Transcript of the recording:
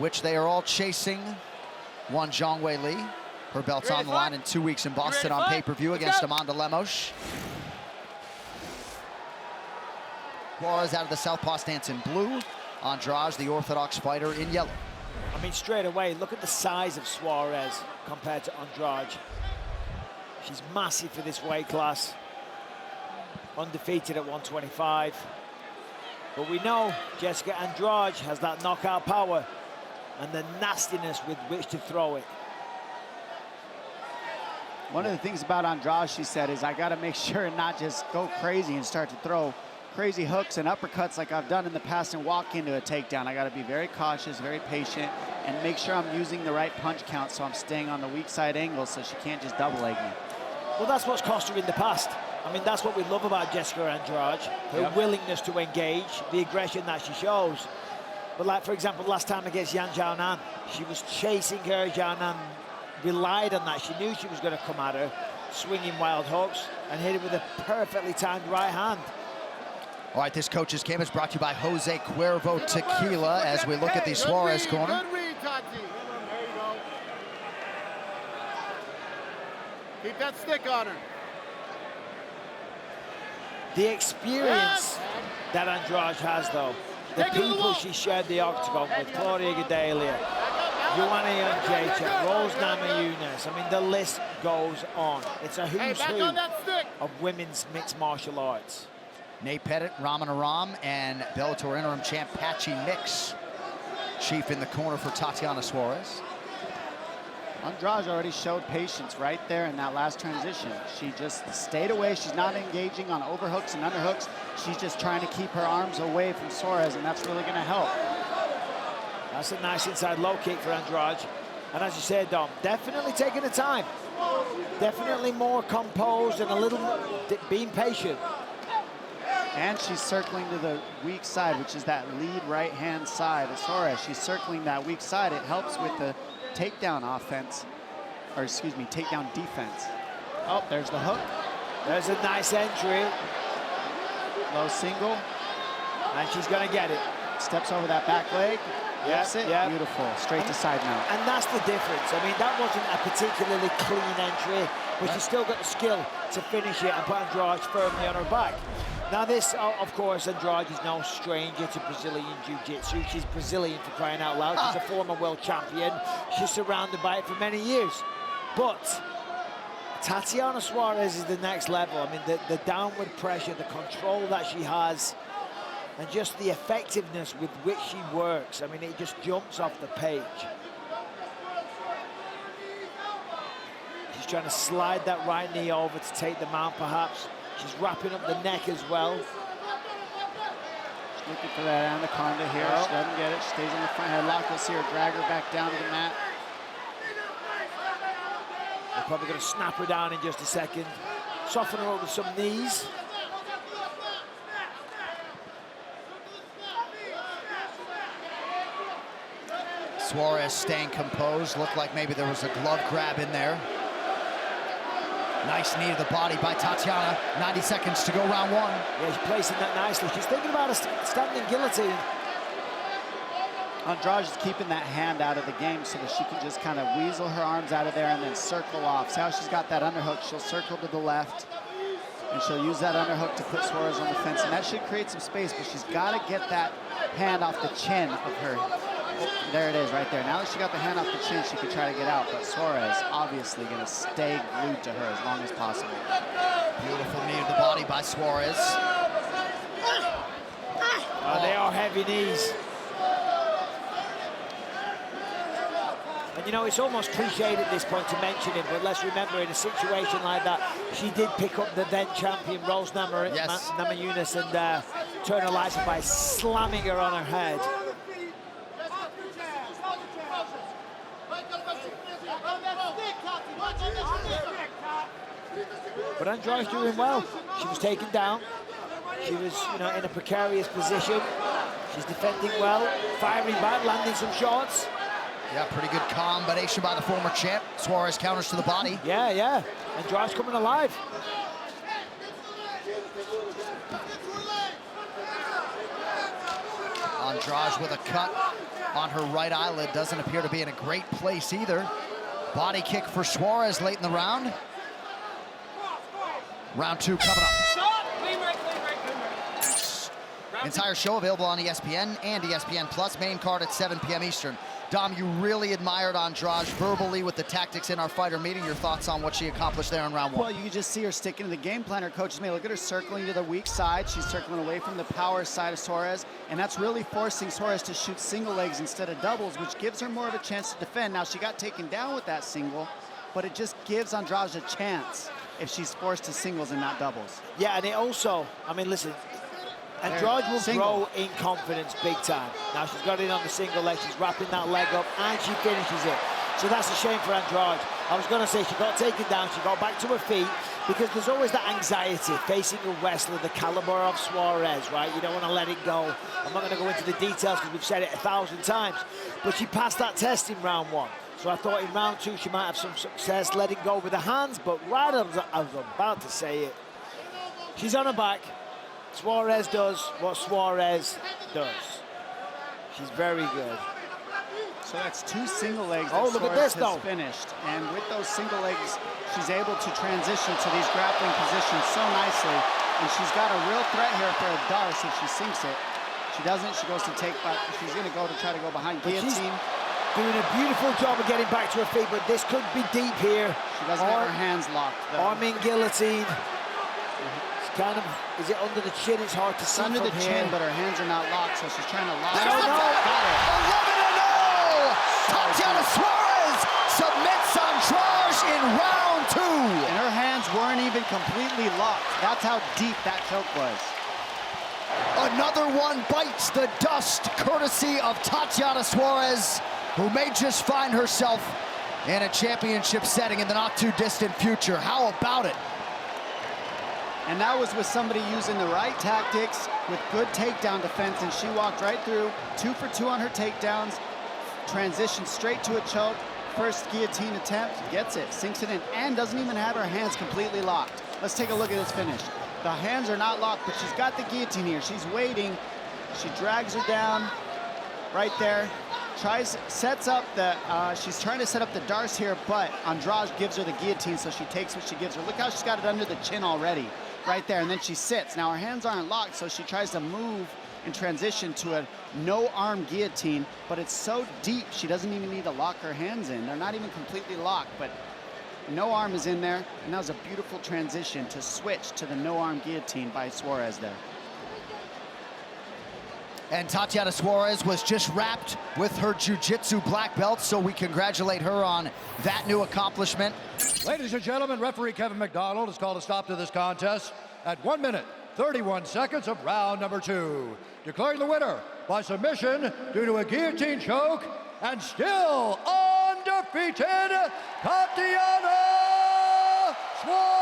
which they are all chasing one Zhang Wei Li. Her belt's on the line in 2 weeks in Boston on pay-per-view against Amanda Lemos. Suarez out of the southpaw stance in blue. Andrade, the orthodox fighter, in yellow. I mean, straight away, look at the size of Suarez compared to Andrade. She's massive for this weight class. Undefeated at 125. But we know Jessica Andrade has that knockout power and the nastiness with which to throw it. One of the things about Andrade, she said, is I got to make sure and not just go crazy and start to throw crazy hooks and uppercuts like I've done in the past and walk into a takedown. I got to be very cautious, very patient, and make sure I'm using the right punch count so I'm staying on the weak side angle so she can't just double leg me. Well, that's what's cost her in the past. I mean, that's what we love about Jessica Andrade, her willingness to engage, the aggression that she shows. But like, for example, last time against Yan Xiaonan, she was chasing her. Xiaonan relied on that. She knew she was going to come at her, swinging wild hooks, and hit it with a perfectly timed right hand. All right, this coach's camp is brought to you by Jose Cuervo Tequila as we look at the Suarez corner. Good read, Tati. There you go. Keep that stick on her. The experience that Andrade has, though, the people she shared the octagon with, Claudia Gadelha, Joanna Jędrzejczyk, Rose Namajunas, I mean, the list goes on. It's a who's who of women's mixed martial arts. Nate Pettit, Raman Aram, and Bellator interim champ Patchy Mix. Chief in the corner for Tatiana Suarez. Andrade already showed patience right there in that last transition. She just stayed away. She's not engaging on overhooks and underhooks. She's just trying to keep her arms away from Suarez, and that's really going to help. That's a nice inside low kick for Andrade. And as you said, Dom, definitely taking the time. Definitely more composed and a little being patient. And she's circling to the weak side, which is that lead right-hand side of Suarez. She's circling that weak side. It helps with the takedown offense, or excuse me, takedown defense. Oh, there's the hook. There's a nice entry. Low single. And she's gonna get it. Steps over that back leg. Yes, it. Beautiful. Straight to side mount. And that's the difference. I mean, that wasn't a particularly clean entry, but she's still got the skill to finish it and put Andrade firmly on her back. Now this, of course, Andrade is no stranger to Brazilian Jiu-Jitsu. She's Brazilian, for crying out loud. She's a former world champion. She's surrounded by it for many years. But Tatiana Suarez is the next level. I mean, the downward pressure, the control that she has, and just the effectiveness with which she works. I mean, it just jumps off the page. She's trying to slide that right knee over to take the mount, perhaps. She's wrapping up the neck as well. She's looking for that anaconda here. She doesn't get it. She stays on the front headlock. We'll see her drag her back down to the mat. They're probably going to snap her down in just a second. Soften her up with some knees. Suarez staying composed. Looked like maybe there was a glove grab in there. Nice knee to the body by Tatiana. 90 seconds to go, round one. Yeah, she's placing that nicely. She's thinking about a standing guillotine. Andrade is keeping that hand out of the game so that she can just kind of weasel her arms out of there and then circle off. See how she's got that underhook? She'll circle to the left, and she'll use that underhook to put Suarez on the fence. And that should create some space, but she's got to get that hand off the chin of her. There it is right there. Now that she got the hand off the chin, she could try to get out, but Suarez obviously going to stay glued to her as long as possible. Beautiful knee to the body by Suarez. They are heavy knees. And you know, it's almost cliched at this point to mention it, but let's remember, in a situation like that, she did pick up the then champion Rose Namajunas and turn her lights up by slamming her on her head. But Andrade's doing well. She was taken down. She was, you know, in a precarious position. She's defending well, firing back, landing some shots. Yeah, pretty good combination by the former champ. Suarez counters to the body. Yeah. Andrade's coming alive. Andrade with a cut on her right eyelid. Doesn't appear to be in a great place either. Body kick for Suarez late in the round. Round 2 coming up. Entire show available on ESPN and ESPN Plus. Main card at 7 p.m. Eastern. Dom, you really admired Andrade verbally with the tactics in our fighter meeting. Your thoughts on what she accomplished there in round 1? Well, you just see her sticking to the game plan. Her coaches may look at her circling to the weak side. She's circling away from the power side of Suarez, and that's really forcing Suarez to shoot single legs instead of doubles, which gives her more of a chance to defend. Now, she got taken down with that single, but it just gives Andrade a chance if she's forced to singles and not doubles. Yeah, and it also, I mean, listen, Andrade will grow in confidence big time. Now she's got it on the single leg, she's wrapping that leg up, and she finishes it. So that's a shame for Andrade. I was going to say she got taken down, she got back to her feet, because there's always that anxiety facing a wrestler the caliber of Suarez, right? You don't want to let it go. I'm not going to go into the details because we've said it 1,000 times, but she passed that test in round 1. So I thought in round 2 she might have some success letting go with the hands, but right as I was about to say it, she's on her back. Suarez does what Suarez does. She's very good. So that's 2 single legs that look at Suarez this, though. has finished. And with those single legs, she's able to transition to these grappling positions so nicely. And she's got a real threat here for a Darce if she sinks it. She doesn't, she goes to take back. She's going to go to try to go behind guillotine. Doing a beautiful job of getting back to her feet, but this could be deep here. She doesn't have her hands locked, though. Arm in guillotine. Kind of, is it under the chin? It's hard to see under the here. chin, but her hands are not locked, so she's trying to lock it. No. Got it. 11-0! Tatiana Suarez submits Andrade in round 2. And her hands weren't even completely locked. That's how deep that choke was. Another one bites the dust, courtesy of Tatiana Suarez, who may just find herself in a championship setting in the not-too-distant future. How about it? And that was with somebody using the right tactics with good takedown defense, and she walked right through, 2 for 2 on her takedowns, transitioned straight to a choke, first guillotine attempt, gets it, sinks it in, and doesn't even have her hands completely locked. Let's take a look at this finish. The hands are not locked, but she's got the guillotine here. She's waiting. She drags her down right there. Sets up the, she's trying to set up the Darce here, but Andrade gives her the guillotine, so she takes what she gives her. Look how she's got it under the chin already, right there, and then she sits. Now her hands aren't locked, so she tries to move and transition to a no-arm guillotine, but it's so deep, she doesn't even need to lock her hands in. They're not even completely locked, but no arm is in there, and that was a beautiful transition to switch to the no-arm guillotine by Suarez there. And Tatiana Suarez was just wrapped with her jiu-jitsu black belt, so we congratulate her on that new accomplishment. Ladies and gentlemen, referee Kevin McDonald has called a stop to this contest at 1 minute, 31 seconds of round number 2. Declaring the winner by submission due to a guillotine choke and still undefeated, Tatiana Suarez.